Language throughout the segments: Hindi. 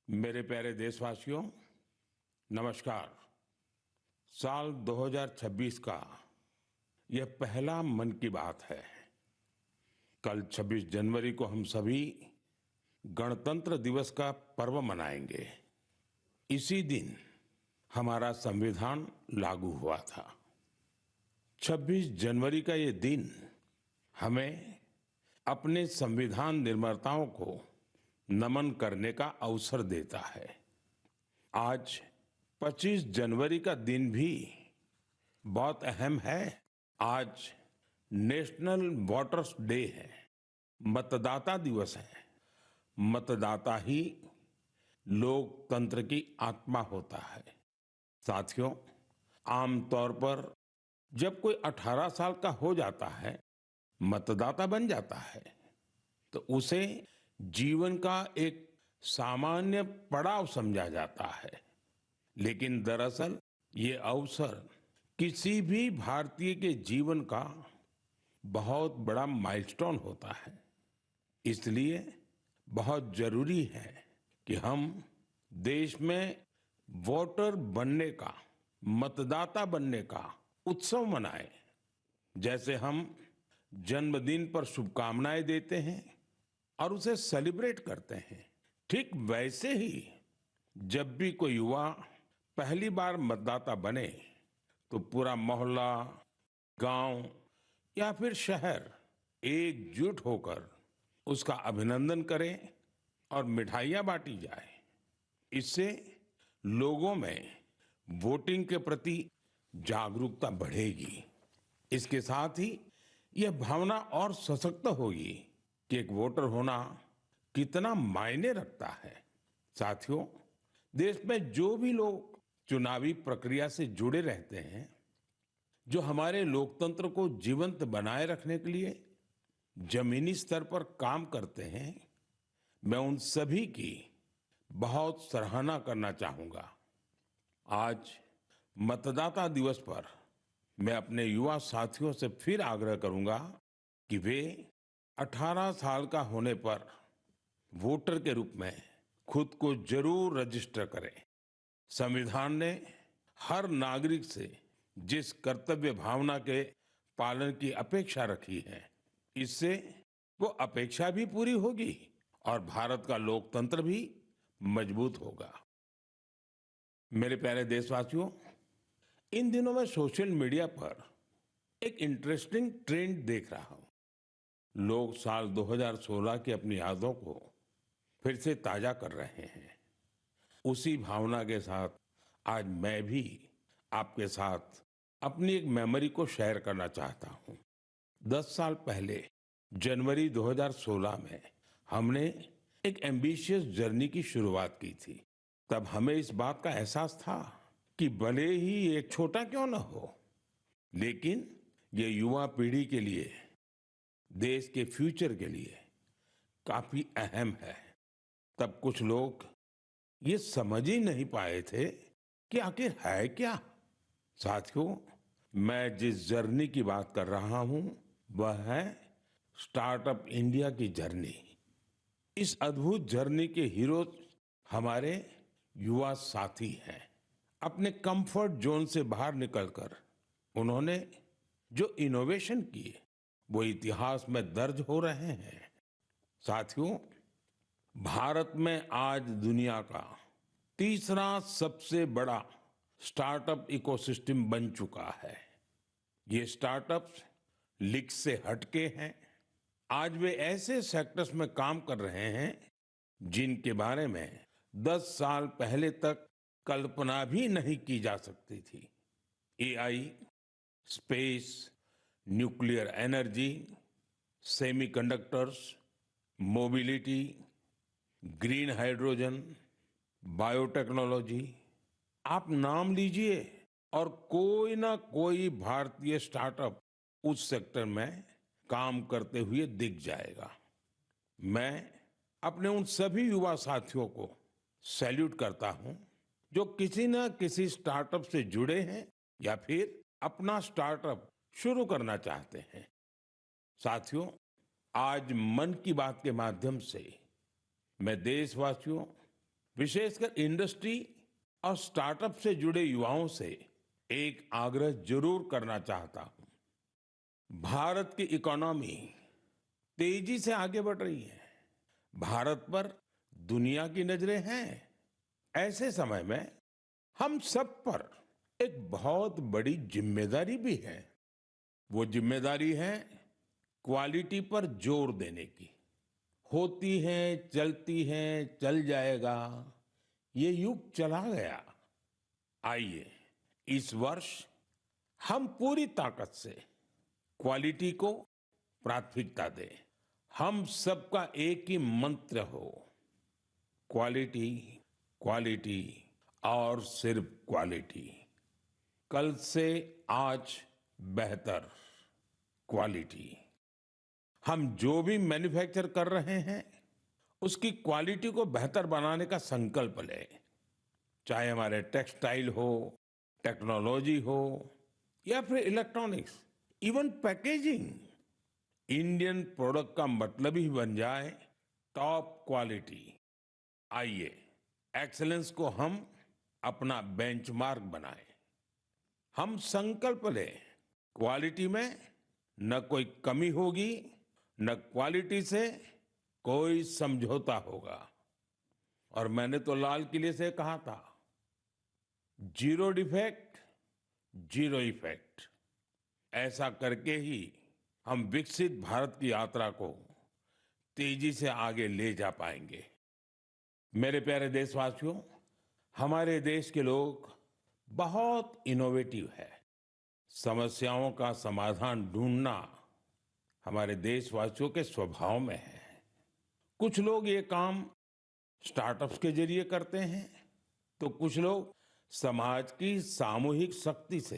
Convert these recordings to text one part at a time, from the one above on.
मेरे प्यारे देशवासियों, नमस्कार। साल 2026 का यह पहला मन की बात है। कल 26 जनवरी को हम सभी गणतंत्र दिवस का पर्व मनाएंगे। इसी दिन हमारा संविधान लागू हुआ था। 26 जनवरी का ये दिन हमें अपने संविधान निर्माताओं को नमन करने का अवसर देता है। आज 25 जनवरी का दिन भी बहुत अहम है। आज नेशनल वोटर्स डे है, मतदाता दिवस है। मतदाता ही लोकतंत्र की आत्मा होता है। साथियों, आमतौर पर जब कोई 18 साल का हो जाता है, मतदाता बन जाता है, तो उसे जीवन का एक सामान्य पड़ाव समझा जाता है। लेकिन दरअसल ये अवसर किसी भी भारतीय के जीवन का बहुत बड़ा माइलस्टोन होता है। इसलिए बहुत जरूरी है कि हम देश में वोटर बनने का, मतदाता बनने का उत्सव मनाएं। जैसे हम जन्मदिन पर शुभकामनाएं देते हैं और उसे सेलिब्रेट करते हैं, ठीक वैसे ही जब भी कोई युवा पहली बार मतदाता बने तो पूरा मोहल्ला, गांव या फिर शहर एकजुट होकर उसका अभिनंदन करें और मिठाइयां बांटी जाए। इससे लोगों में वोटिंग के प्रति जागरूकता बढ़ेगी। इसके साथ ही यह भावना और सशक्त होगी कि एक वोटर होना कितना मायने रखता है। साथियों, देश में जो भी लोग चुनावी प्रक्रिया से जुड़े रहते हैं, जो हमारे लोकतंत्र को जीवंत बनाए रखने के लिए जमीनी स्तर पर काम करते हैं, मैं उन सभी की बहुत सराहना करना चाहूंगा। आज मतदाता दिवस पर मैं अपने युवा साथियों से फिर आग्रह करूंगा कि वे 18 साल का होने पर वोटर के रूप में खुद को जरूर रजिस्टर करें। संविधान ने हर नागरिक से जिस कर्तव्य भावना के पालन की अपेक्षा रखी है, इससे वो अपेक्षा भी पूरी होगी और भारत का लोकतंत्र भी मजबूत होगा। मेरे प्यारे देशवासियों, इन दिनों मैं सोशल मीडिया पर एक इंटरेस्टिंग ट्रेंड देख रहा हूं। लोग साल 2016 की अपनी यादों को फिर से ताजा कर रहे हैं। उसी भावना के साथ आज मैं भी आपके साथ अपनी एक मेमोरी को शेयर करना चाहता हूं। 10 साल पहले जनवरी 2016 में हमने एक एम्बिशियस जर्नी की शुरुआत की थी। तब हमें इस बात का एहसास था कि भले ही एक छोटा क्यों न हो, लेकिन ये युवा पीढ़ी के लिए, देश के फ्यूचर के लिए काफी अहम है। तब कुछ लोग ये समझ ही नहीं पाए थे कि आखिर है क्या। साथियों, मैं जिस जर्नी की बात कर रहा हूं वह है स्टार्टअप इंडिया की जर्नी। इस अद्भुत जर्नी के हीरो हमारे युवा साथी हैं। अपने कंफर्ट जोन से बाहर निकलकर उन्होंने जो इनोवेशन किए वो इतिहास में दर्ज हो रहे हैं। साथियों, भारत में आज दुनिया का तीसरा सबसे बड़ा स्टार्टअप इकोसिस्टम बन चुका है। ये स्टार्टअप्स लीक से हटके हैं। आज वे ऐसे सेक्टर्स में काम कर रहे हैं जिनके बारे में 10 साल पहले तक कल्पना भी नहीं की जा सकती थी। AI, space, nuclear energy, semiconductors, mobility, green hydrogen, biotechnology, आप नाम लीजिए और कोई ना कोई भारतीय स्टार्टअप उस सेक्टर में काम करते हुए दिख जाएगा। मैं अपने उन सभी युवा साथियों को सैल्यूट करता हूं जो किसी न किसी स्टार्टअप से जुड़े हैं या फिर अपना स्टार्टअप शुरू करना चाहते हैं। साथियों, आज मन की बात के माध्यम से मैं देशवासियों, विशेषकर इंडस्ट्री और स्टार्टअप से जुड़े युवाओं से एक आग्रह जरूर करना चाहता हूं। भारत की इकोनॉमी तेजी से आगे बढ़ रही है। भारत पर दुनिया की नजरें हैं। ऐसे समय में हम सब पर एक बहुत बड़ी जिम्मेदारी भी है। वो जिम्मेदारी है क्वालिटी पर जोर देने की। होती है, चलती है, चल जाएगा, ये युग चला गया। आइए इस वर्ष हम पूरी ताकत से क्वालिटी को प्राथमिकता दें। हम सबका एक ही मंत्र हो, क्वालिटी, क्वालिटी और सिर्फ क्वालिटी। कल से आज बेहतर क्वालिटी। हम जो भी मैन्युफैक्चर कर रहे हैं उसकी क्वालिटी को बेहतर बनाने का संकल्प लें। चाहे हमारे टेक्सटाइल हो, टेक्नोलॉजी हो या फिर electronics, even packaging. Indian product का मतलब ही बन जाए टॉप क्वालिटी। आइए एक्सीलेंस को हम अपना बेंचमार्क बनाएं। हम संकल्प लें, क्वालिटी में न कोई कमी होगी, न क्वालिटी से कोई समझौता होगा। और मैंने तो लाल किले से कहा था, जीरो डिफेक्ट, जीरो इफेक्ट। ऐसा करके ही हम विकसित भारत की यात्रा को तेजी से आगे ले जा पाएंगे। मेरे प्यारे देशवासियों, हमारे देश के लोग बहुत इनोवेटिव है। समस्याओं का समाधान ढूंढना हमारे देशवासियों के स्वभाव में है। कुछ लोग ये काम स्टार्टअप्स के जरिए करते हैं, तो कुछ लोग समाज की सामूहिक शक्ति से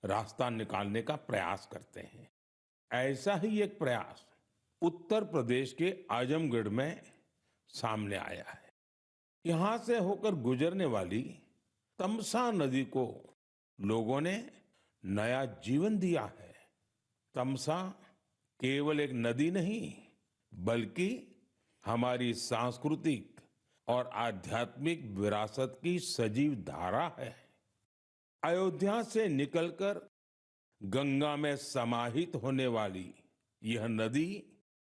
रास्ता निकालने का प्रयास करते हैं। ऐसा ही एक प्रयास उत्तर प्रदेश के आजमगढ़ में सामने आया है। यहां से होकर गुजरने वाली तमसा नदी को लोगों ने नया जीवन दिया है। तमसा केवल एक नदी नहीं, बल्कि हमारी सांस्कृतिक और आध्यात्मिक विरासत की सजीव धारा है। अयोध्या से निकलकर गंगा में समाहित होने वाली यह नदी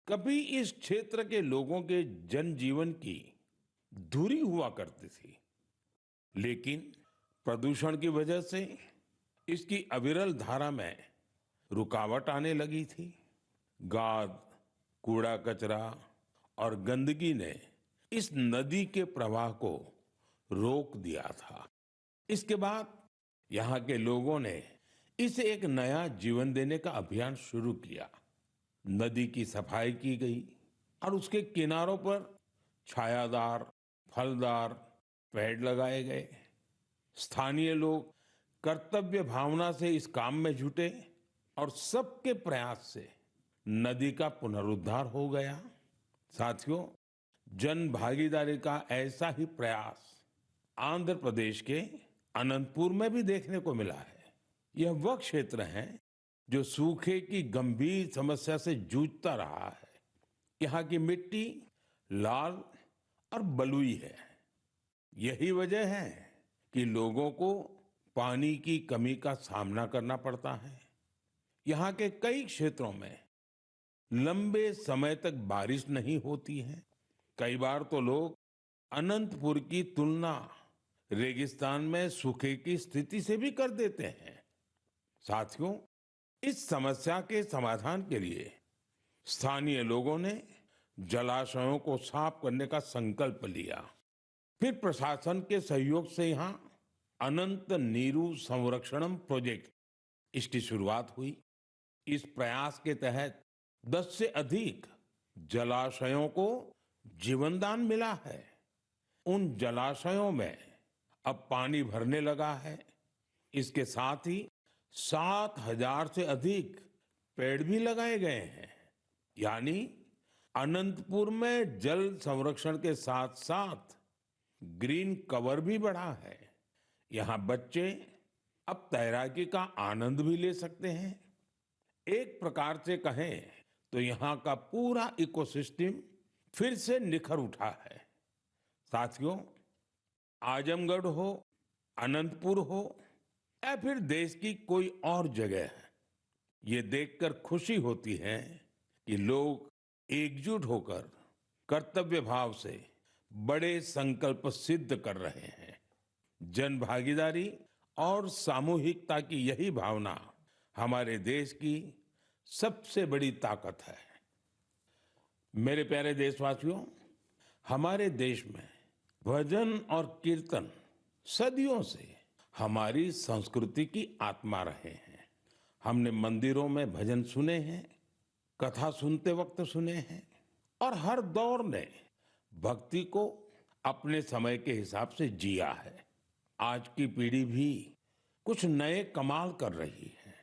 कभी इस क्षेत्र के लोगों के जनजीवन की धुरी हुआ करती थी, लेकिन प्रदूषण की वजह से इसकी अविरल धारा में रुकावट आने लगी थी। गाद, कूड़ा कचरा और गंदगी ने इस नदी के प्रवाह को रोक दिया था। इसके बाद यहाँ के लोगों ने इसे एक नया जीवन देने का अभियान शुरू किया। नदी की सफाई की गई और उसके किनारों पर छायादार, फलदार पेड़ लगाए गए। स्थानीय लोग कर्तव्य भावना से इस काम में जुटे और सबके प्रयास से नदी का पुनरुद्धार हो गया। साथियों, जन भागीदारी का ऐसा ही प्रयास आंध्र प्रदेश के अनंतपुर में भी देखने को मिला है। यह वह क्षेत्र है जो सूखे की गंभीर समस्या से जूझता रहा है। यहाँ की मिट्टी लाल और बलुई है। यही वजह है कि लोगों को पानी की कमी का सामना करना पड़ता है। यहाँ के कई क्षेत्रों में लंबे समय तक बारिश नहीं होती है। कई बार तो लोग अनंतपुर की तुलना रेगिस्तान में सूखे की स्थिति से भी कर देते हैं। साथियों, इस समस्या के समाधान के लिए स्थानीय लोगों ने जलाशयों को साफ करने का संकल्प लिया। फिर प्रशासन के सहयोग से यहाँ अनंत नीरू संरक्षणम प्रोजेक्ट, इसकी शुरुआत हुई। इस प्रयास के तहत 10 से अधिक जलाशयों को जीवनदान मिला है। उन जलाशयों में अब पानी भरने लगा है। इसके साथ ही 7,000 से अधिक पेड़ भी लगाए गए हैं। यानी अनंतपुर में जल संरक्षण के साथ साथ ग्रीन कवर भी बढ़ा है। यहाँ बच्चे अब तैराकी का आनंद भी ले सकते हैं। एक प्रकार से कहें तो यहाँ का पूरा इकोसिस्टम फिर से निखर उठा है। साथियों, आजमगढ़ हो, अनंतपुर हो या फिर देश की कोई और जगह, ये देखकर खुशी होती है कि लोग एकजुट होकर कर्तव्य भाव से बड़े संकल्प सिद्ध कर रहे हैं। जन भागीदारी और सामूहिकता की यही भावना हमारे देश की सबसे बड़ी ताकत है। मेरे प्यारे देशवासियों, हमारे देश में भजन और कीर्तन सदियों से हमारी संस्कृति की आत्मा रहे हैं। हमने मंदिरों में भजन सुने हैं, कथा सुनते वक्त सुने हैं और हर दौर ने भक्ति को अपने समय के हिसाब से जिया है। आज की पीढ़ी भी कुछ नए कमाल कर रही है।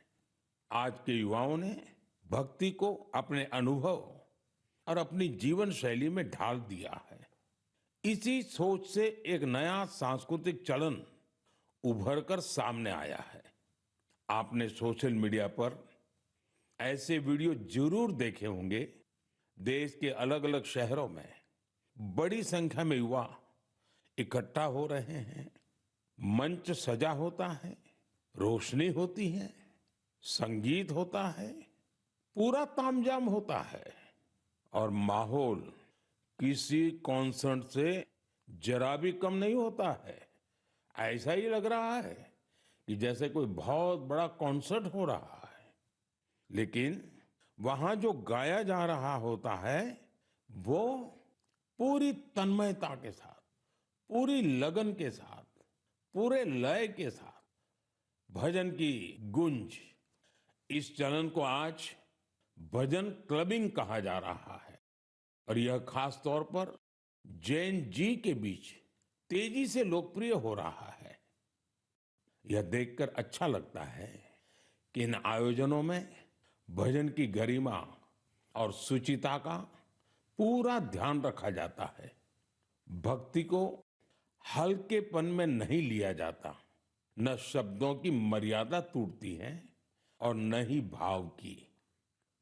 आज के युवाओं ने भक्ति को अपने अनुभव और अपनी जीवन शैली में ढाल दिया है। इसी सोच से एक नया सांस्कृतिक चलन उभर कर सामने आया है। आपने सोशल मीडिया पर ऐसे वीडियो जरूर देखे होंगे। देश के अलग अलग शहरों में बड़ी संख्या में युवा इकट्ठा हो रहे हैं। मंच सजा होता है, रोशनी होती है, संगीत होता है, पूरा तामझाम होता है और माहौल किसी कॉन्सर्ट से जरा भी कम नहीं होता है। ऐसा ही लग रहा है कि जैसे कोई बहुत बड़ा कॉन्सर्ट हो रहा है। लेकिन वहां जो गाया जा रहा होता है वो पूरी तन्मयता के साथ, पूरी लगन के साथ, पूरे लय के साथ, भजन की गूंज। इस चलन को आज भजन क्लबिंग कहा जा रहा है और यह खास तौर पर जैन जी के बीच तेजी से लोकप्रिय हो रहा है। यह देखकर अच्छा लगता है कि इन आयोजनों में भजन की गरिमा और सुचिता का पूरा ध्यान रखा जाता है। भक्ति को हल्केपन में नहीं लिया जाता। न शब्दों की मर्यादा टूटती है और न ही भाव की।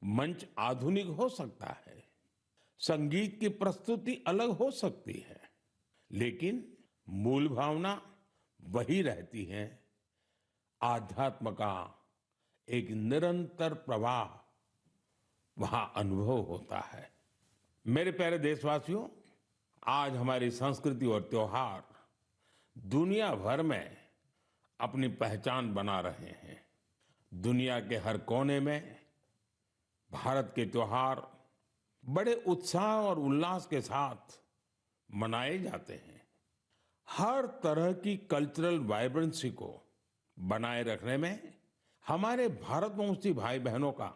मंच आधुनिक हो सकता है, संगीत की प्रस्तुति अलग हो सकती है, लेकिन मूल भावना वही रहती है। आध्यात्म का एक निरंतर प्रवाह वहां अनुभव होता है। मेरे प्यारे देशवासियों, आज हमारी संस्कृति और त्योहार दुनिया भर में अपनी पहचान बना रहे हैं। दुनिया के हर कोने में भारत के त्योहार बड़े उत्साह और उल्लास के साथ मनाए जाते हैं। हर तरह की कल्चरल वाइब्रेंसी को बनाए रखने में हमारे भारतवंशी भाई बहनों का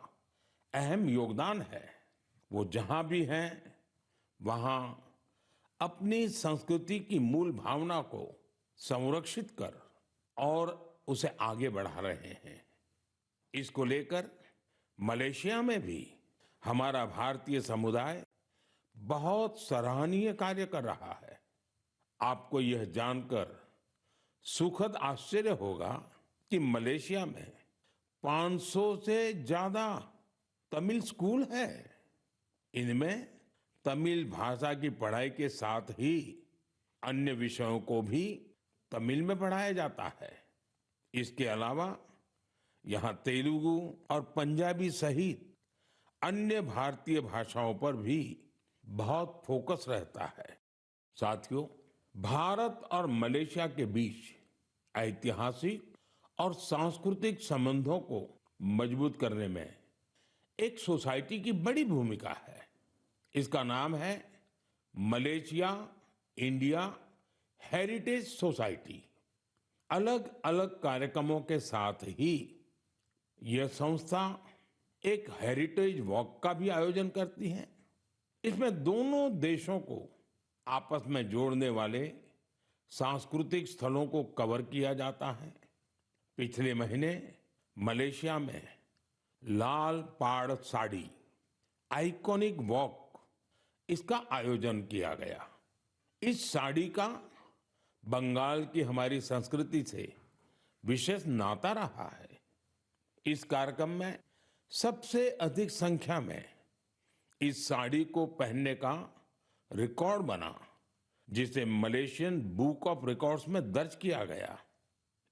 अहम योगदान है। वो जहां भी हैं वहां अपनी संस्कृति की मूल भावना को संरक्षित कर और उसे आगे बढ़ा रहे हैं। इसको लेकर मलेशिया में भी हमारा भारतीय समुदाय बहुत सराहनीय कार्य कर रहा है। आपको यह जानकर सुखद आश्चर्य होगा कि मलेशिया में 500 से ज्यादा तमिल स्कूल है। इनमें तमिल भाषा की पढ़ाई के साथ ही अन्य विषयों को भी तमिल में पढ़ाया जाता है। इसके अलावा यहाँ तेलुगु और पंजाबी सहित अन्य भारतीय भाषाओं पर भी बहुत फोकस रहता है। साथियों, भारत और मलेशिया के बीच ऐतिहासिक और सांस्कृतिक संबंधों को मजबूत करने में एक सोसाइटी की बड़ी भूमिका है। इसका नाम है मलेशिया इंडिया हेरिटेज सोसाइटी। अलग अलग कार्यक्रमों के साथ ही यह संस्था एक हेरिटेज वॉक का भी आयोजन करती है। इसमें दोनों देशों को आपस में जोड़ने वाले सांस्कृतिक स्थलों को कवर किया जाता है। पिछले महीने मलेशिया में लाल पाड़ साड़ी आइकॉनिक वॉक, इसका आयोजन किया गया। इस साड़ी का बंगाल की हमारी संस्कृति से विशेष नाता रहा है। इस कार्यक्रम में सबसे अधिक संख्या में इस साड़ी को पहनने का रिकॉर्ड बना, जिसे मलेशियन बुक ऑफ रिकॉर्ड्स में दर्ज किया गया।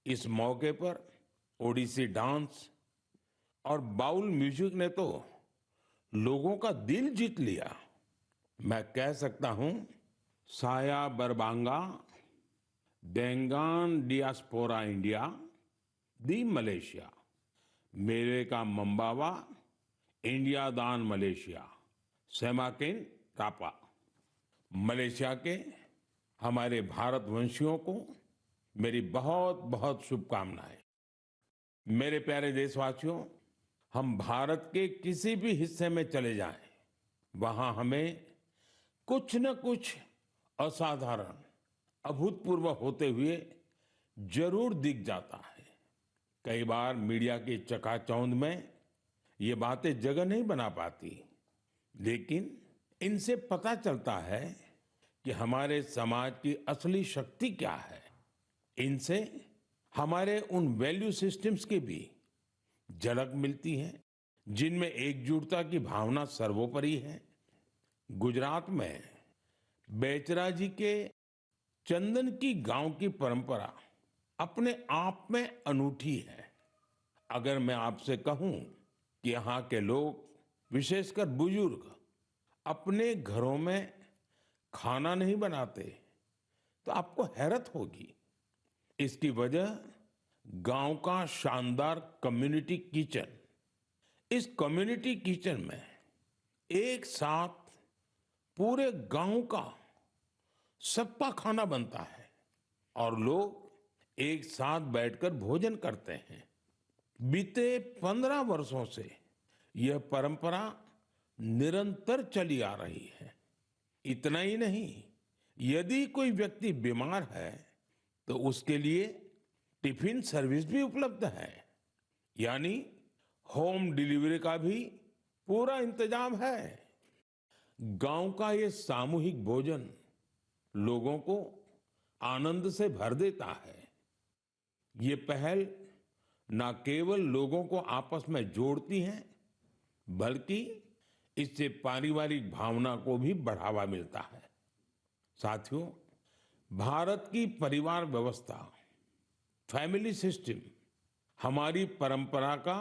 इस मौके पर ओडिसी डांस और बाउल म्यूजिक ने तो लोगों का दिल जीत लिया। मैं कह सकता हूं, साया बरबांगा डेंगान डियास्पोरा इंडिया दी मलेशिया, मेरे का मम्बावा इंडिया दान मलेशिया, सेमाकिन कापा। मलेशिया के हमारे भारतवंशियों को मेरी बहुत बहुत शुभकामनाएं। मेरे प्यारे देशवासियों, हम भारत के किसी भी हिस्से में चले जाएं, वहां हमें कुछ न कुछ असाधारण, अभूतपूर्व होते हुए जरूर दिख जाता है। कई बार मीडिया की चकाचौंध में ये बातें जगह नहीं बना पाती, लेकिन इनसे पता चलता है कि हमारे समाज की असली शक्ति क्या है। इनसे हमारे उन वैल्यू सिस्टम्स की भी झलक मिलती है जिनमें एकजुटता की भावना सर्वोपरि है। गुजरात में बेचरा जी के चंदन की गांव की परंपरा अपने आप में अनूठी है। अगर मैं आपसे कहूं कि यहाँ के लोग, विशेषकर बुजुर्ग, अपने घरों में खाना नहीं बनाते, तो आपको हैरत होगी। इसकी वजह गांव का शानदार कम्युनिटी किचन। इस कम्युनिटी किचन में एक साथ पूरे गांव का सबका खाना बनता है और लोग एक साथ बैठकर भोजन करते हैं। बीते 15 वर्षों से यह परंपरा निरंतर चली आ रही है। इतना ही नहीं, यदि कोई व्यक्ति बीमार है तो उसके लिए टिफिन सर्विस भी उपलब्ध है, यानी होम डिलीवरी का भी पूरा इंतजाम है। गांव का ये सामूहिक भोजन लोगों को आनंद से भर देता है। ये पहल न केवल लोगों को आपस में जोड़ती है, बल्कि इससे पारिवारिक भावना को भी बढ़ावा मिलता है। साथियों, भारत की परिवार व्यवस्था, फैमिली सिस्टम हमारी परंपरा का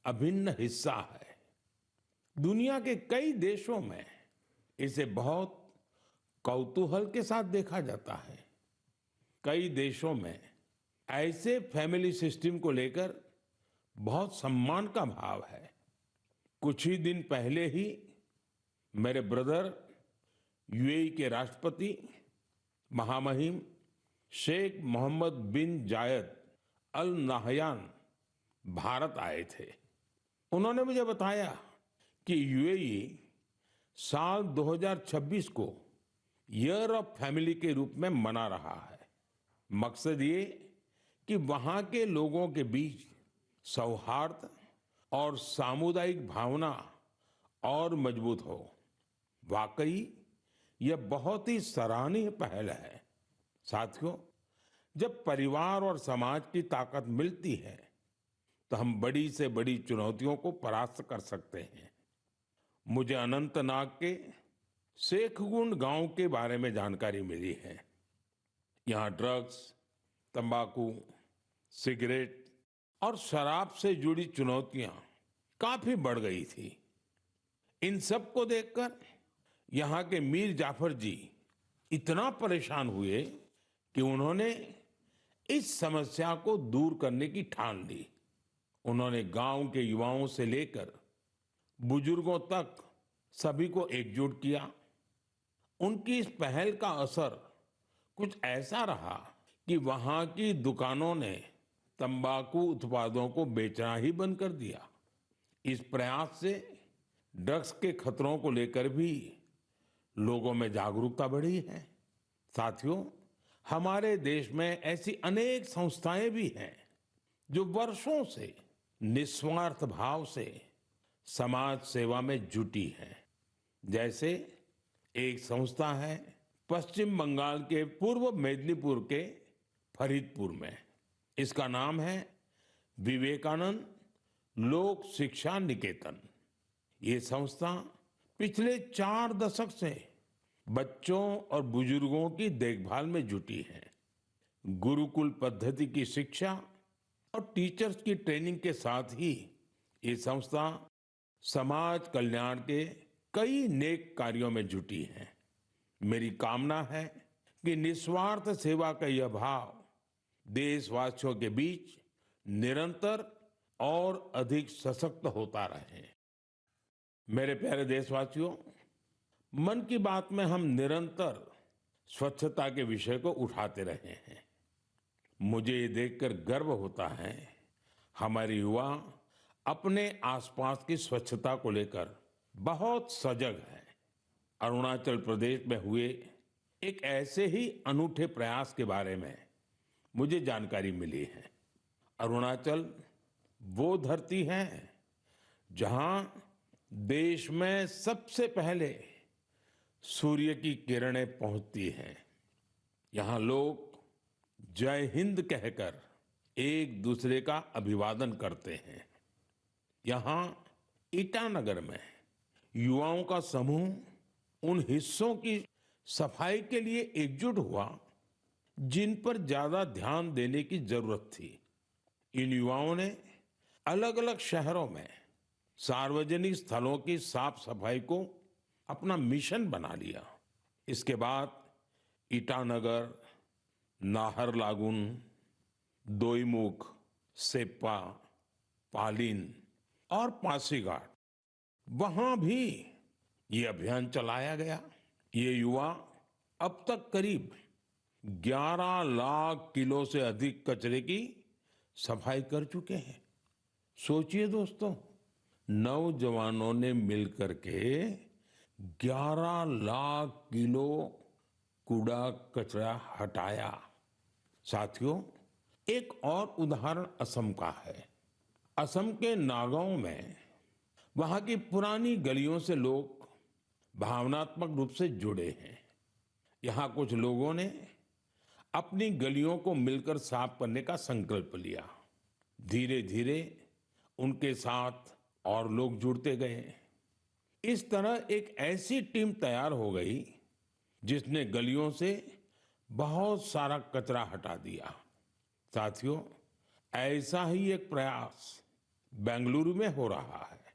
अभिन्न हिस्सा है। दुनिया के कई देशों में इसे बहुत कौतूहल के साथ देखा जाता है। कई देशों में ऐसे फैमिली सिस्टम को लेकर बहुत सम्मान का भाव है। कुछ ही दिन पहले ही मेरे ब्रदर यूएई के राष्ट्रपति महामहिम शेख मोहम्मद बिन जायद अल नाहयान भारत आए थे। उन्होंने मुझे बताया कि यूएई साल 2026 को ईयर ऑफ फैमिली के रूप में मना रहा है। मकसद ये कि वहां के लोगों के बीच सौहार्द और सामुदायिक भावना और मजबूत हो। वाकई यह बहुत ही सराहनीय पहल है। साथियों, जब परिवार और समाज की ताकत मिलती है तो हम बड़ी से बड़ी चुनौतियों को परास्त कर सकते हैं। मुझे अनंतनाग के शेखगुंड गांव के बारे में जानकारी मिली है। यहाँ ड्रग्स, तंबाकू, सिगरेट और शराब से जुड़ी चुनौतियां काफी बढ़ गई थी। इन सब को देखकर यहाँ के मीर जाफर जी इतना परेशान हुए कि उन्होंने इस समस्या को दूर करने की ठान ली। उन्होंने गांव के युवाओं से लेकर बुजुर्गों तक सभी को एकजुट किया। उनकी इस पहल का असर कुछ ऐसा रहा कि वहां की दुकानों ने तंबाकू उत्पादों को बेचना ही बंद कर दिया। इस प्रयास से ड्रग्स के खतरों को लेकर भी लोगों में जागरूकता बढ़ी है। साथियों, हमारे देश में ऐसी अनेक संस्थाएं भी हैं जो वर्षों से निस्वार्थ भाव से समाज सेवा में जुटी हैं। जैसे एक संस्था है पश्चिम बंगाल के पूर्व मेदिनीपुर के फरीदपुर में। इसका नाम है विवेकानंद लोक शिक्षा निकेतन। ये संस्था पिछले 4 दशक से बच्चों और बुजुर्गों की देखभाल में जुटी है। गुरुकुल पद्धति की शिक्षा और टीचर्स की ट्रेनिंग के साथ ही ये संस्था समाज कल्याण के कई नेक कार्यों में जुटी है। मेरी कामना है कि निस्वार्थ सेवा का यह भाव देशवासियों के बीच निरंतर और अधिक सशक्त होता रहे। मेरे प्यारे देशवासियों, मन की बात में हम निरंतर स्वच्छता के विषय को उठाते रहे हैं। मुझे ये देखकर गर्व होता है, हमारे युवा अपने आसपास की स्वच्छता को लेकर बहुत सजग है। अरुणाचल प्रदेश में हुए एक ऐसे ही अनूठे प्रयास के बारे में मुझे जानकारी मिली है। अरुणाचल वो धरती है जहां देश में सबसे पहले सूर्य की किरणें पहुंचती हैं। यहाँ लोग जय हिंद कहकर एक दूसरे का अभिवादन करते हैं। यहाँ ईटानगर में युवाओं का समूह उन हिस्सों की सफाई के लिए एकजुट हुआ जिन पर ज्यादा ध्यान देने की जरूरत थी। इन युवाओं ने अलग अलग शहरों में सार्वजनिक स्थलों की साफ सफाई को अपना मिशन बना लिया। इसके बाद ईटानगर, नाहरलागुन, दोईमुख, सेप्पा, पालिन और पासीघाट, वहां भी ये अभियान चलाया गया। ये युवा अब तक करीब 11 लाख किलो से अधिक कचरे की सफाई कर चुके हैं। सोचिए दोस्तों, नौजवानों ने मिलकर के 11 लाख किलो कूड़ा कचरा हटाया। साथियों, एक और उदाहरण असम का है। असम के नागांव में वहां की पुरानी गलियों से लोग भावनात्मक रूप से जुड़े हैं। यहाँ कुछ लोगों ने अपनी गलियों को मिलकर साफ करने का संकल्प लिया। धीरे धीरे उनके साथ और लोग जुड़ते गए। इस तरह एक ऐसी टीम तैयार हो गई जिसने गलियों से बहुत सारा कचरा हटा दिया। साथियों, ऐसा ही एक प्रयास बेंगलुरु में हो रहा है।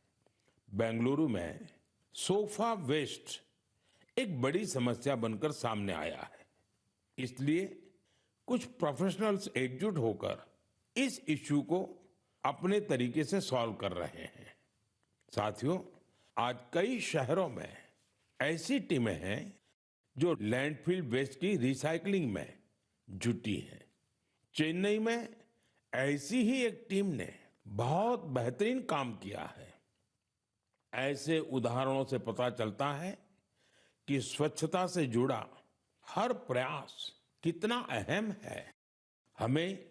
बेंगलुरु में सोफा वेस्ट एक बड़ी समस्या बनकर सामने आया है। इसलिए कुछ प्रोफेशनल्स एकजुट होकर इस इश्यू को अपने तरीके से सॉल्व कर रहे हैं। साथियों, आज कई शहरों में ऐसी टीमें हैं जो लैंडफिल वेस्ट की रिसाइकलिंग में जुटी हैं। चेन्नई में ऐसी ही एक टीम ने बहुत बेहतरीन काम किया है। ऐसे उदाहरणों से पता चलता है कि स्वच्छता से जुड़ा हर प्रयास कितना अहम है। हमें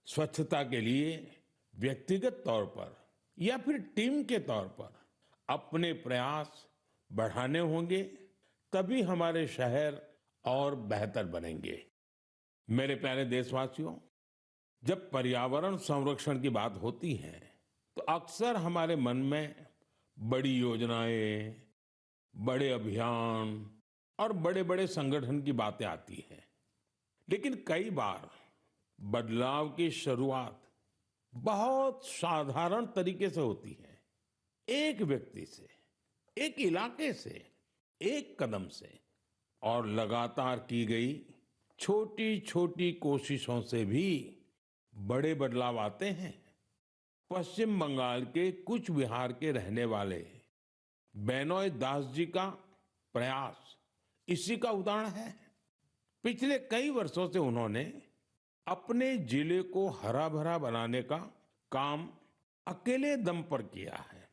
स्वच्छता के लिए व्यक्तिगत तौर पर या फिर टीम के तौर पर अपने प्रयास बढ़ाने होंगे, तभी हमारे शहर और बेहतर बनेंगे। मेरे प्यारे देशवासियों, जब पर्यावरण संरक्षण की बात होती है तो अक्सर हमारे मन में बड़ी योजनाएं, बड़े अभियान और बड़े बड़े संगठन की बातें आती हैं। लेकिन कई बार बदलाव की शुरुआत बहुत साधारण तरीके से होती है। एक व्यक्ति से, एक इलाके से, एक कदम से, और लगातार की गई छोटी छोटी कोशिशों से भी बड़े बदलाव आते हैं। पश्चिम बंगाल के कुछ विहार के रहने वाले बेनोय दास जी का प्रयास इसी का उदाहरण है। पिछले कई वर्षों से उन्होंने अपने जिले को हरा भरा बनाने का काम अकेले दम पर किया है।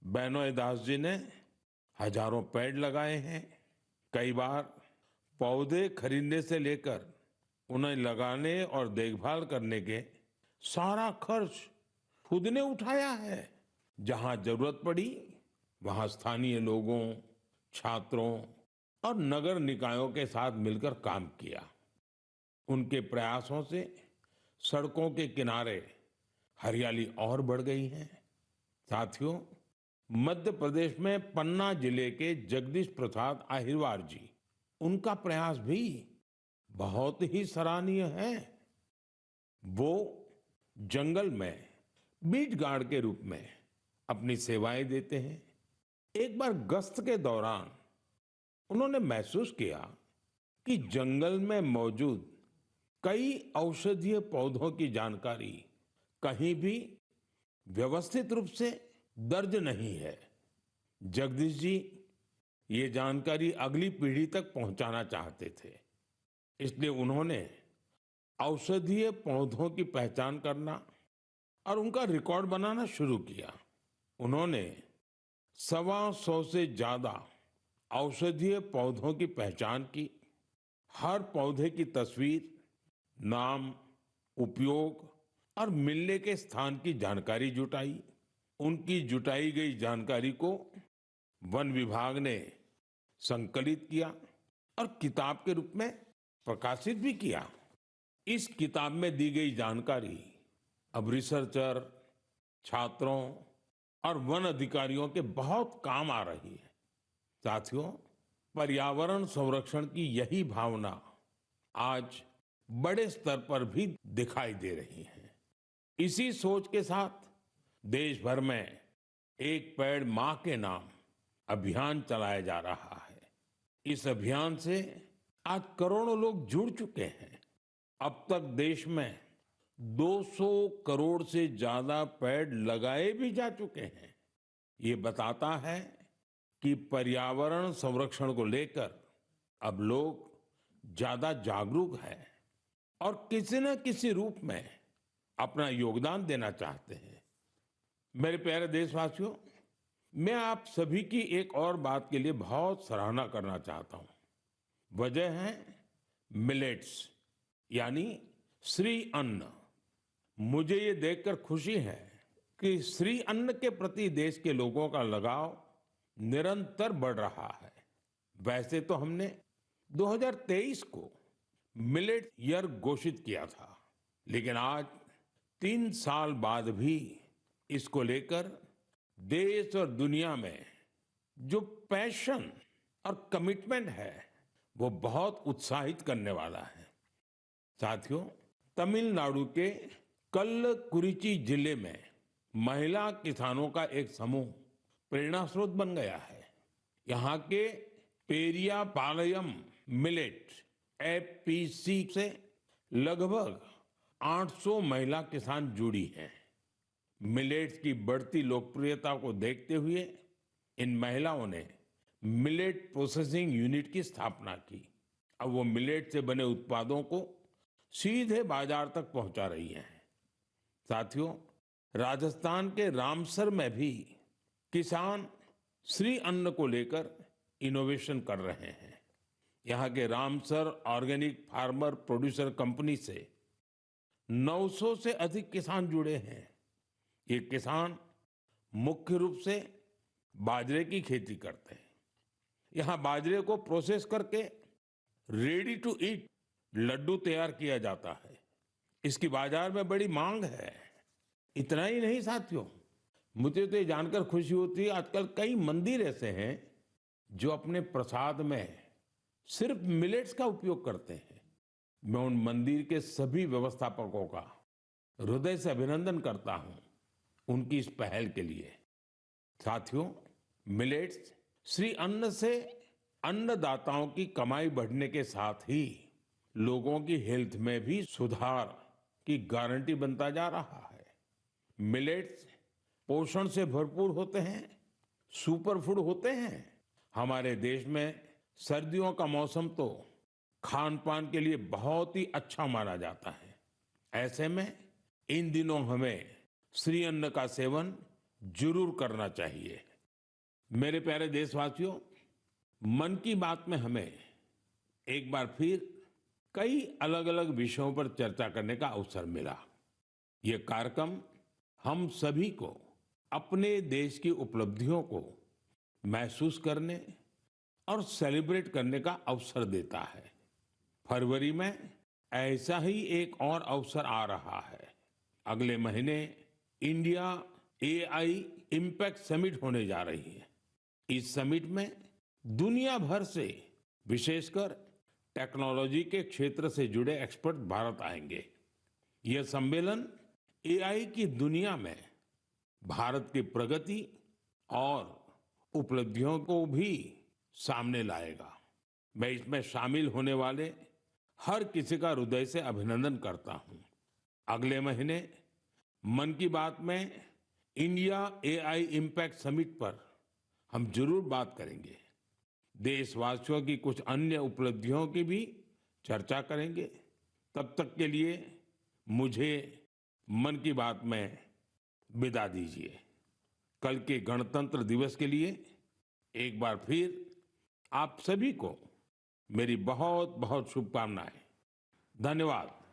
बेनोय दास जी ने हजारों पेड़ लगाए हैं। कई बार पौधे खरीदने से लेकर उन्हें लगाने और देखभाल करने के सारा खर्च खुद ने उठाया है। जहां जरूरत पड़ी वहां स्थानीय लोगों, छात्रों और नगर निकायों के साथ मिलकर काम किया। उनके प्रयासों से सड़कों के किनारे हरियाली और बढ़ गई है। साथियों, मध्य प्रदेश में पन्ना जिले के जगदीश प्रसाद आहिरवार जी उनका प्रयास भी बहुत ही सराहनीय है। वो जंगल में बीट गार्ड के रूप में अपनी सेवाएं देते हैं। एक बार गश्त के दौरान उन्होंने महसूस किया कि जंगल में मौजूद कई औषधीय पौधों की जानकारी कहीं भी व्यवस्थित रूप से दर्ज नहीं है। जगदीश जी ये जानकारी अगली पीढ़ी तक पहुंचाना चाहते थे, इसलिए उन्होंने औषधीय पौधों की पहचान करना और उनका रिकॉर्ड बनाना शुरू किया। उन्होंने 125 से ज्यादा औषधीय पौधों की पहचान की। हर पौधे की तस्वीर, नाम, उपयोग और मिलने के स्थान की जानकारी जुटाई। उनकी जुटाई गई जानकारी को वन विभाग ने संकलित किया और किताब के रूप में प्रकाशित भी किया। इस किताब में दी गई जानकारी अब रिसर्चर, छात्रों और वन अधिकारियों के बहुत काम आ रही है। साथियों, पर्यावरण संरक्षण की यही भावना आज बड़े स्तर पर भी दिखाई दे रही है। इसी सोच के साथ देश भर में एक पेड़ मां के नाम अभियान चलाया जा रहा है। इस अभियान से आज करोड़ों लोग जुड़ चुके हैं। अब तक देश में 200 करोड़ से ज्यादा पेड़ लगाए भी जा चुके हैं। ये बताता है कि पर्यावरण संरक्षण को लेकर अब लोग ज्यादा जागरूक हैं और किसी न किसी रूप में अपना योगदान देना चाहते हैं। मेरे प्यारे देशवासियों, मैं आप सभी की एक और बात के लिए बहुत सराहना करना चाहता हूं। वजह है मिलेट्स, यानी श्री अन्न। मुझे ये देखकर खुशी है कि श्री अन्न के प्रति देश के लोगों का लगाव निरंतर बढ़ रहा है। वैसे तो हमने 2023 को मिलेट ईयर घोषित किया था, लेकिन आज 3 साल बाद भी इसको लेकर देश और दुनिया में जो पैशन और कमिटमेंट है वो बहुत उत्साहित करने वाला है। साथियों, तमिलनाडु के कल्लकुरिची जिले में महिला किसानों का एक समूह प्रेरणा स्रोत बन गया है। यहाँ के पेरिया पालयम मिलेट एपीसी से लगभग 800 महिला किसान जुड़ी हैं। मिलेट्स की बढ़ती लोकप्रियता को देखते हुए इन महिलाओं ने मिलेट प्रोसेसिंग यूनिट की स्थापना की। अब वो मिलेट से बने उत्पादों को सीधे बाजार तक पहुंचा रही हैं। साथियों, राजस्थान के रामसर में भी किसान श्री अन्न को लेकर इनोवेशन कर रहे हैं। यहाँ के Ramsar organic farmer producer company से 900 से अधिक किसान जुड़े हैं। ये किसान मुख्य रूप से बाजरे की खेती करते हैं। यहाँ बाजरे को प्रोसेस करके रेडी टू ईट लड्डू तैयार किया जाता है। इसकी बाजार में बड़ी मांग है। इतना ही नहीं साथियों, मुझे तो ये जानकर खुशी होती है आजकल कई मंदिर ऐसे हैं जो अपने प्रसाद में सिर्फ मिलेट्स का उपयोग करते हैं। मैं उन मंदिर के सभी व्यवस्थापकों का हृदय से अभिनंदन करता हूं उनकी इस पहल के लिए। साथियों, मिलेट्स श्री अन्न से अन्नदाताओं की कमाई बढ़ने के साथ ही लोगों की हेल्थ में भी सुधार की गारंटी बनता जा रहा है। मिलेट्स पोषण से भरपूर होते हैं, सुपर फूड होते हैं। हमारे देश में सर्दियों का मौसम तो खान पान के लिए बहुत ही अच्छा माना जाता है। ऐसे में इन दिनों हमें श्री अन्न का सेवन जरूर करना चाहिए। मेरे प्यारे देशवासियों, मन की बात में हमें एक बार फिर कई अलग अलग विषयों पर चर्चा करने का अवसर मिला। ये कार्यक्रम हम सभी को अपने देश की उपलब्धियों को महसूस करने और सेलिब्रेट करने का अवसर देता है। फरवरी में ऐसा ही एक और अवसर आ रहा है। अगले महीने इंडिया एआई इम्पैक्ट समिट होने जा रही है। इस समिट में दुनिया भर से विशेषकर टेक्नोलॉजी के क्षेत्र से जुड़े एक्सपर्ट भारत आएंगे। यह सम्मेलन एआई की दुनिया में भारत की प्रगति और उपलब्धियों को भी सामने लाएगा। मैं इसमें शामिल होने वाले हर किसी का हृदय से अभिनंदन करता हूं। अगले महीने मन की बात में इंडिया एआई इम्पैक्ट समिट पर हम जरूर बात करेंगे। देशवासियों की कुछ अन्य उपलब्धियों की भी चर्चा करेंगे। तब तक के लिए मुझे मन की बात में विदा दीजिए। कल के गणतंत्र दिवस के लिए एक बार फिर आप सभी को मेरी बहुत बहुत शुभकामनाएं। धन्यवाद।